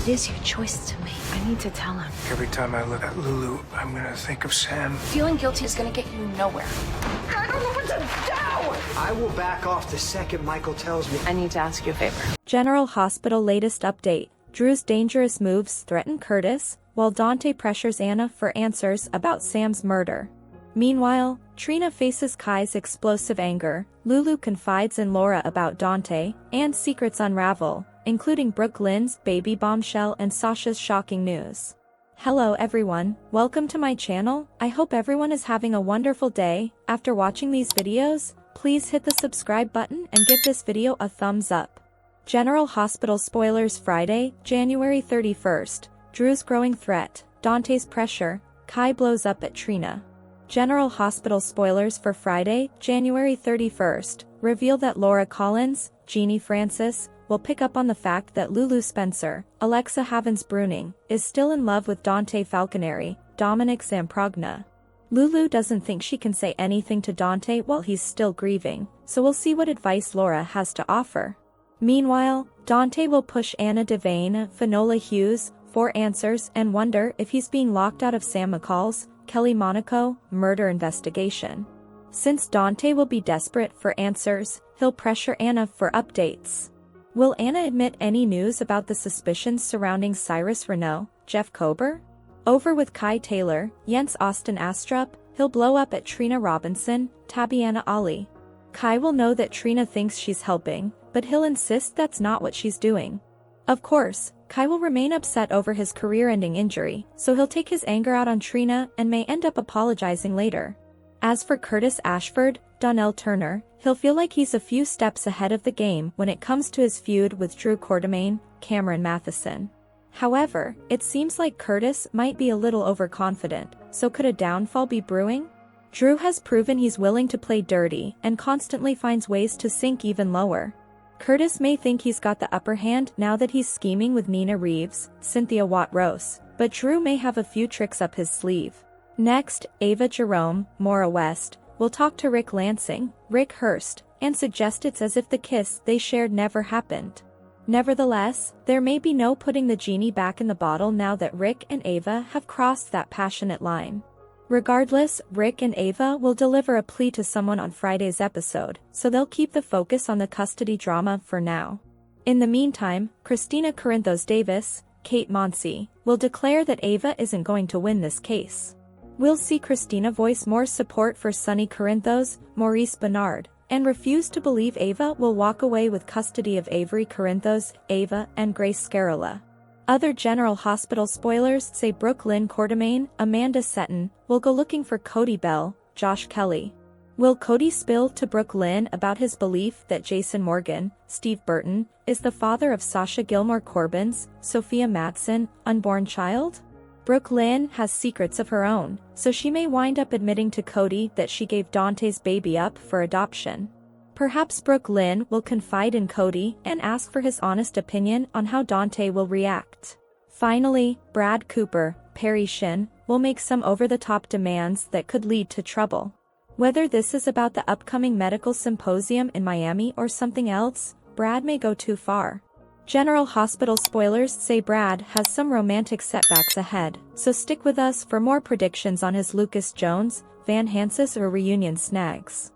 It is your choice to make. I need to tell him. Every time I look at Lulu, I'm gonna think of Sam. Feeling guilty is gonna get you nowhere. I don't know what to do! I will back off the second Michael tells me. I need to ask you a favor. General Hospital latest update. Drew's dangerous moves threaten Curtis, while Dante pressures Anna for answers about Sam's murder. Meanwhile, Trina faces Kai's explosive anger, Lulu confides in Laura about Dante, and secrets unravel, including Brooke Lynn's baby bombshell and Sasha's shocking news. Hello everyone, welcome to my channel. I hope everyone is having a wonderful day. After watching these videos, please hit the subscribe button and give this video a thumbs up. General Hospital spoilers Friday, January 31st. Drew's growing threat, Dante's pressure, Kai blows up at Trina. General Hospital spoilers for Friday, January 31st, reveal that Laura Collins, Jeannie Francis, will pick up on the fact that Lulu Spencer, Alexa Havens-Bruning, is still in love with Dante Falconeri, Dominic Zamprogna. Lulu doesn't think she can say anything to Dante while he's still grieving, so we'll see what advice Laura has to offer. Meanwhile, Dante will push Anna Devane, Finola Hughes, for answers and wonder if he's being locked out of Sam McCall's, Kelly Monaco, murder investigation. Since Dante will be desperate for answers, he'll pressure Anna for updates. Will Anna admit any news about the suspicions surrounding Cyrus Renaud, Jeff Kober? Over with Kai Taylor, Jens Austin Astrup, he'll blow up at Trina Robinson, Tabiana Ali. Kai will know that Trina thinks she's helping, but he'll insist that's not what she's doing. Of course, Kai will remain upset over his career-ending injury, so he'll take his anger out on Trina and may end up apologizing later. As for Curtis Ashford, Donnell Turner, he'll feel like he's a few steps ahead of the game when it comes to his feud with Drew Quartermaine, Cameron Matheson. However, it seems like Curtis might be a little overconfident, so could a downfall be brewing? Drew has proven he's willing to play dirty and constantly finds ways to sink even lower. Curtis may think he's got the upper hand now that he's scheming with Nina Reeves, Cynthia Watt-Rose, but Drew may have a few tricks up his sleeve. Next, Ava Jerome, Maura West, will talk to Rick Lansing, Rick Hurst, and suggest it's as if the kiss they shared never happened. Nevertheless, there may be no putting the genie back in the bottle now that Rick and Ava have crossed that passionate line. Regardless, Rick and Ava will deliver a plea to someone on Friday's episode, so they'll keep the focus on the custody drama for now. In the meantime, Christina Corinthos Davis, Kate Monsey, will declare that Ava isn't going to win this case. We'll see Christina voice more support for Sonny Corinthos, Maurice Bernard, and refuse to believe Ava will walk away with custody of Avery Corinthos, Ava, and Grace Scarola. Other General Hospital spoilers say Brooke Lynn Quartermaine, Amanda Setton, will go looking for Cody Bell, Josh Kelly. Will Cody spill to Brooke Lynn about his belief that Jason Morgan, Steve Burton, is the father of Sasha Gilmore Corbin's, Sophia Madsen, unborn child? Brooke Lynn has secrets of her own, so she may wind up admitting to Cody that she gave Dante's baby up for adoption. Perhaps Brooke Lynn will confide in Cody and ask for his honest opinion on how Dante will react. Finally, Brad Cooper, Perry Shin, will make some over-the-top demands that could lead to trouble. Whether this is about the upcoming medical symposium in Miami or something else, Brad may go too far. General Hospital spoilers say Brad has some romantic setbacks ahead, so stick with us for more predictions on his Lucas Jones, Van Hansis or reunion snags.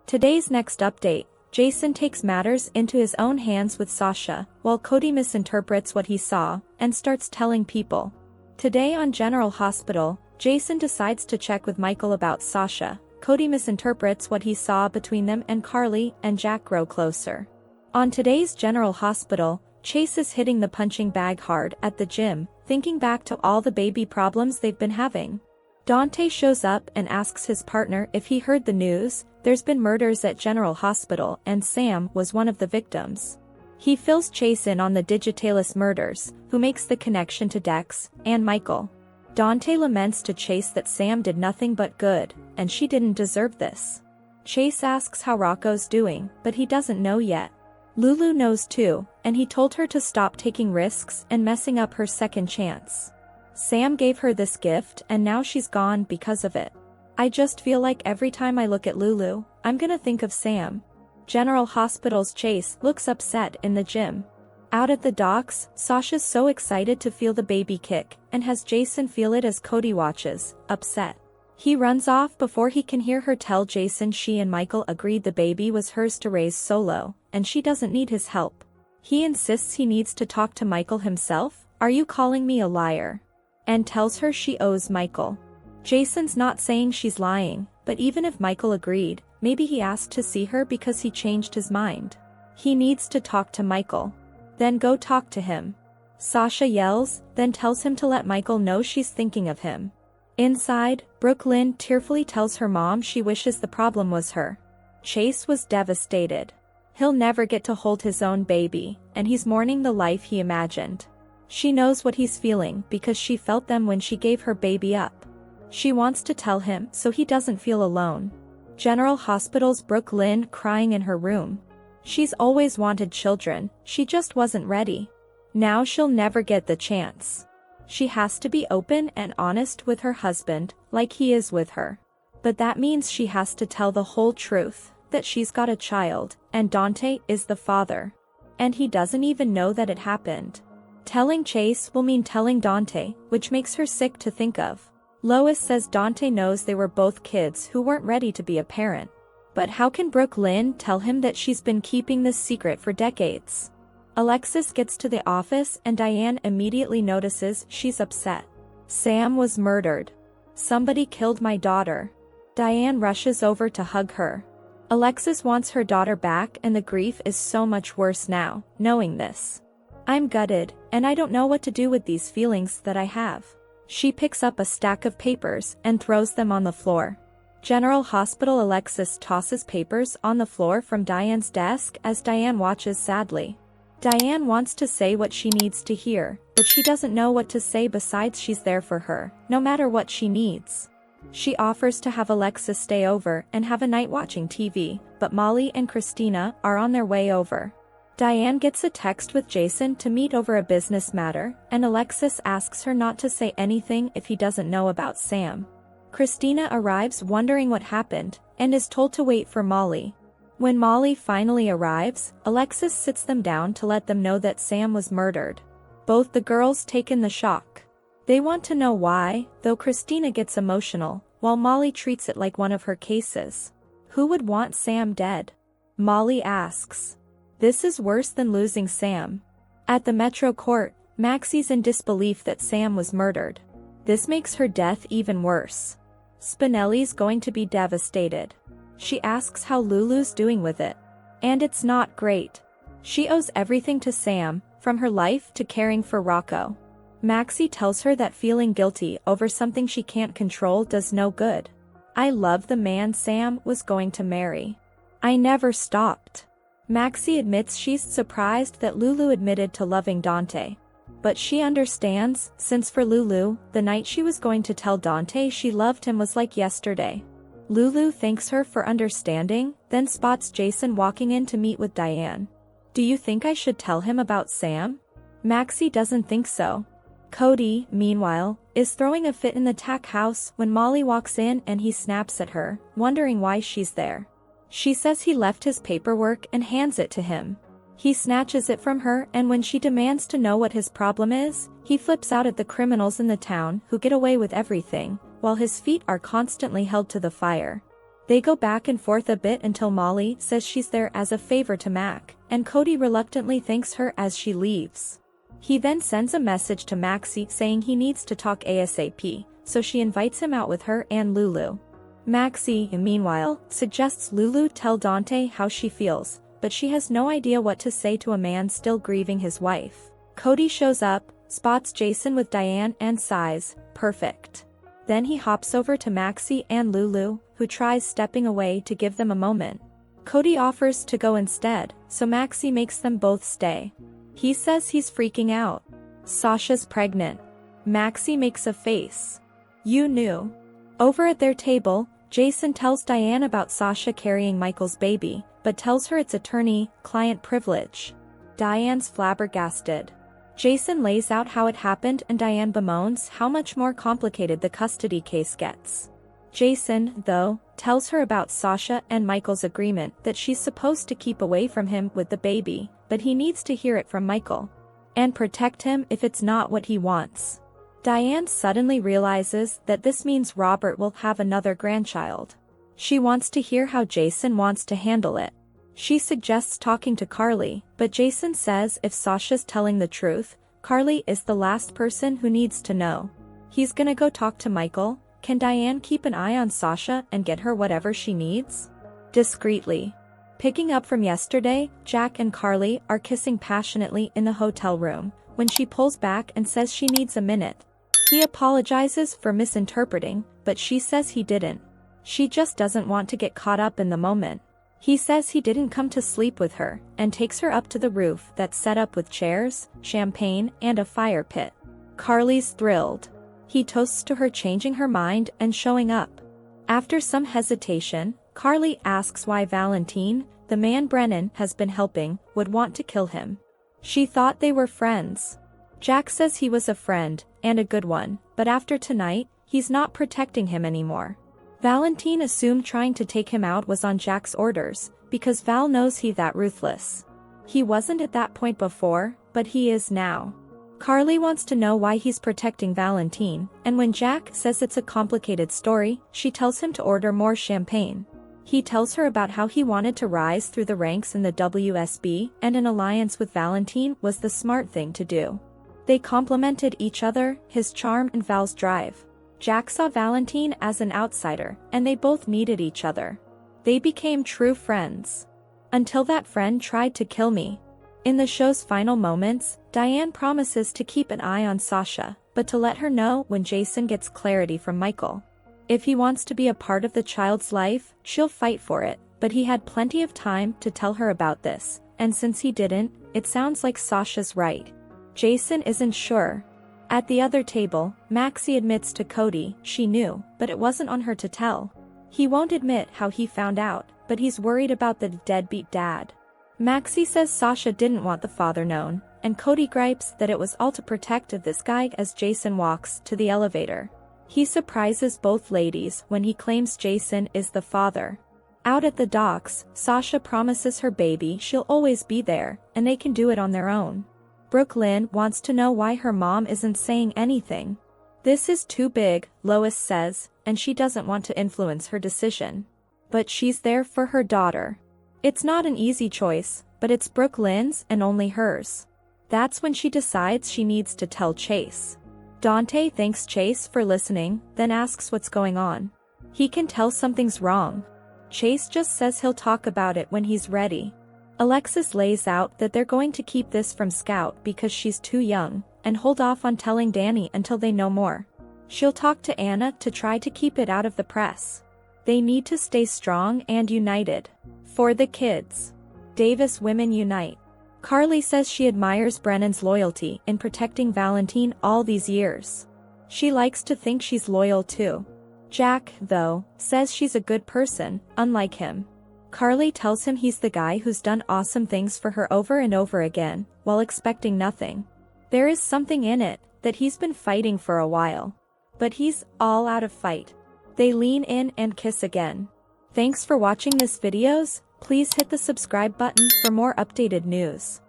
Today's next update, Jason takes matters into his own hands with Sasha, while Cody misinterprets what he saw, and starts telling people. Today on General Hospital, Jason decides to check with Michael about Sasha. Cody misinterprets what he saw between them and Carly and Jack grow closer. On today's General Hospital, Chase is hitting the punching bag hard at the gym, thinking back to all the baby problems they've been having. Dante shows up and asks his partner if he heard the news. There's been murders at General Hospital and Sam was one of the victims. He fills Chase in on the Digitalis murders, who makes the connection to Dex and Michael. Dante laments to Chase that Sam did nothing but good, and she didn't deserve this. Chase asks how Rocco's doing, but he doesn't know yet. Lulu knows too, and he told her to stop taking risks and messing up her second chance. Sam gave her this gift and now she's gone because of it. I just feel like every time I look at Lulu, I'm gonna think of Sam. General Hospital's Chase looks upset in the gym. Out at the docks, Sasha's so excited to feel the baby kick, and has Jason feel it as Cody watches, upset. He runs off before he can hear her tell Jason she and Michael agreed the baby was hers to raise solo, and she doesn't need his help. He insists he needs to talk to Michael himself. "Are you calling me a liar?" And tells her she owes Michael. Jason's not saying she's lying, but even if Michael agreed, maybe he asked to see her because he changed his mind. He needs to talk to Michael. Then go talk to him. Sasha yells, then tells him to let Michael know she's thinking of him. Inside, Brooklyn tearfully tells her mom she wishes the problem was her. Chase was devastated. He'll never get to hold his own baby, and he's mourning the life he imagined. She knows what he's feeling because she felt them when she gave her baby up. She wants to tell him so he doesn't feel alone. General Hospital's Brooklyn crying in her room. She's always wanted children, she just wasn't ready. Now she'll never get the chance. She has to be open and honest with her husband, like he is with her. But that means she has to tell the whole truth, that she's got a child, and Dante is the father. And he doesn't even know that it happened. Telling Chase will mean telling Dante, which makes her sick to think of. Lois says Dante knows they were both kids who weren't ready to be a parent. But how can Brooklyn tell him that she's been keeping this secret for decades? Alexis gets to the office and Diane immediately notices she's upset. Sam was murdered. Somebody killed my daughter. Diane rushes over to hug her. Alexis wants her daughter back and the grief is so much worse now, knowing this. I'm gutted, and I don't know what to do with these feelings that I have. She picks up a stack of papers and throws them on the floor. General Hospital Alexis tosses papers on the floor from Diane's desk as Diane watches sadly. Diane wants to say what she needs to hear, but she doesn't know what to say besides she's there for her, no matter what she needs. She offers to have Alexis stay over and have a night watching TV, but Molly and Christina are on their way over. Diane gets a text with Jason to meet over a business matter, and Alexis asks her not to say anything if he doesn't know about Sam. Christina arrives wondering what happened, and is told to wait for Molly. When Molly finally arrives, Alexis sits them down to let them know that Sam was murdered. Both the girls take in the shock. They want to know why, though Christina gets emotional, while Molly treats it like one of her cases. Who would want Sam dead? Molly asks. This is worse than losing Sam. At the Metro Court, Maxie's in disbelief that Sam was murdered. This makes her death even worse. Spinelli's going to be devastated. She asks how Lulu's doing with it. And it's not great. She owes everything to Sam, from her life to caring for Rocco. Maxie tells her that feeling guilty over something she can't control does no good. I love the man Sam was going to marry. I never stopped. Maxie admits she's surprised that Lulu admitted to loving Dante. But she understands, since for Lulu, the night she was going to tell Dante she loved him was like yesterday. Lulu thanks her for understanding, then spots Jason walking in to meet with Diane. Do you think I should tell him about Sam? Maxie doesn't think so. Cody, meanwhile, is throwing a fit in the tack house when Molly walks in and he snaps at her, wondering why she's there. She says he left his paperwork and hands it to him. He snatches it from her, and when she demands to know what his problem is, he flips out at the criminals in the town who get away with everything, while his feet are constantly held to the fire. They go back and forth a bit until Molly says she's there as a favor to Mac, and Cody reluctantly thanks her as she leaves. He then sends a message to Maxie saying he needs to talk ASAP, so she invites him out with her and Lulu. Maxie, meanwhile, suggests Lulu tell Dante how she feels, but she has no idea what to say to a man still grieving his wife. Cody shows up, spots Jason with Diane and sighs, perfect. Then he hops over to Maxie and Lulu, who tries stepping away to give them a moment. Cody offers to go instead, so Maxie makes them both stay. He says he's freaking out. Sasha's pregnant. Maxie makes a face. You knew. Over at their table, Jason tells Diane about Sasha carrying Michael's baby, but tells her it's attorney-client privilege. Diane's flabbergasted. Jason lays out how it happened and Diane bemoans how much more complicated the custody case gets. Jason, though, tells her about Sasha and Michael's agreement that she's supposed to keep away from him with the baby, but he needs to hear it from Michael and protect him if it's not what he wants. Diane suddenly realizes that this means Robert will have another grandchild. She wants to hear how Jason wants to handle it. She suggests talking to Carly, but Jason says if Sasha's telling the truth, Carly is the last person who needs to know. He's gonna go talk to Michael. Can Diane keep an eye on Sasha and get her whatever she needs? Discreetly. Picking up from yesterday, Jack and Carly are kissing passionately in the hotel room, when she pulls back and says she needs a minute. He apologizes for misinterpreting, but she says he didn't. She just doesn't want to get caught up in the moment. He says he didn't come to sleep with her, and takes her up to the roof that's set up with chairs, champagne, and a fire pit. Carly's thrilled. He toasts to her changing her mind and showing up. After some hesitation, Carly asks why Valentine, the man Brennan has been helping, would want to kill him. She thought they were friends. Jack says he was a friend, and a good one, but after tonight, he's not protecting him anymore. Valentine assumed trying to take him out was on Jack's orders, because Val knows he's that ruthless. He wasn't at that point before, but he is now. Carly wants to know why he's protecting Valentine, and when Jack says it's a complicated story, she tells him to order more champagne. He tells her about how he wanted to rise through the ranks in the WSB, and an alliance with Valentine was the smart thing to do. They complemented each other, his charm and Val's drive. Jack saw Valentine as an outsider, and they both needed each other. They became true friends. Until that friend tried to kill me. In the show's final moments, Diane promises to keep an eye on Sasha, but to let her know when Jason gets clarity from Michael. If he wants to be a part of the child's life, she'll fight for it, but he had plenty of time to tell her about this, and since he didn't, it sounds like Sasha's right. Jason isn't sure. At the other table, Maxie admits to Cody she knew, but it wasn't on her to tell. He won't admit how he found out, but he's worried about the deadbeat dad. Maxie says Sasha didn't want the father known, and Cody gripes that it was all to protect this guy as Jason walks to the elevator. He surprises both ladies when he claims Jason is the father. Out at the docks, Sasha promises her baby she'll always be there, and they can do it on their own. Brooklyn wants to know why her mom isn't saying anything. This is too big, Lois says, and she doesn't want to influence her decision. But she's there for her daughter. It's not an easy choice, but it's Brooklyn's and only hers. That's when she decides she needs to tell Chase. Dante thanks Chase for listening, then asks what's going on. He can tell something's wrong. Chase just says he'll talk about it when he's ready. Alexis lays out that they're going to keep this from Scout because she's too young, and hold off on telling Danny until they know more. She'll talk to Anna to try to keep it out of the press. They need to stay strong and united. For the kids. Davis women unite. Carly says she admires Brennan's loyalty in protecting Valentine all these years. She likes to think she's loyal too. Jack, though, says she's a good person, unlike him. Carly tells him he's the guy who's done awesome things for her over and over again, while expecting nothing. There is something in it, that he's been fighting for a while. But he's all out of fight. They lean in and kiss again. Thanks for watching this videos. Please hit the subscribe button for more updated news.